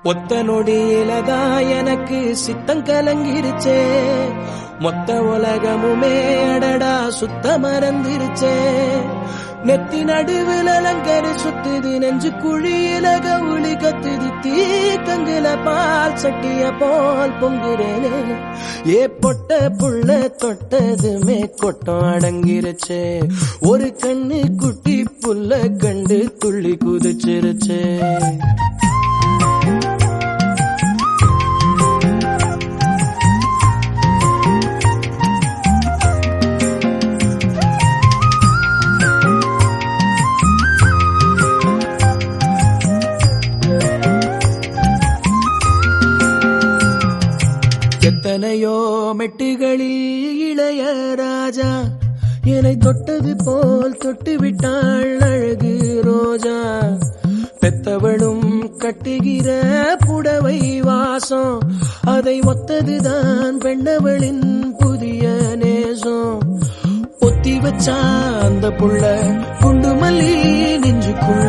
ஒத்த நொடியிலதான் எனக்கு சித்தம் கலங்கிருச்சே, மொத்த உலகமுமே அடடா சுத்த மறந்துருச்சே. நெத்தி நடுவில் அலங்கரி சுத்துது, நெஞ்சு குழியில கவுளி கத்துது, தீக்கங்குல பால் சட்டிய போல் பொங்குறேனே. ஏ பொட்ட புள்ள தொட்டதுமே கொட்டம் அடங்கிருச்சே, ஒரு கண்ணு குட்டி புள்ள கண்டு துள்ளி குதிச்சிருச்சே. எத்தனையோ மெட்டுகளில் இளைய ராஜா என்னை தொட்டது போல் தொட்டு விட்டாள் அழகு ரோஜா. பெத்தவளும் கட்டுகிற புடவை வாசம், அதை ஒத்ததுதான் பெண்ணவளின் புதிய நேசம். பொத்தி வச்சா அந்த புள்ள குண்டு மல்லி நெஞ்சுக்குள்ள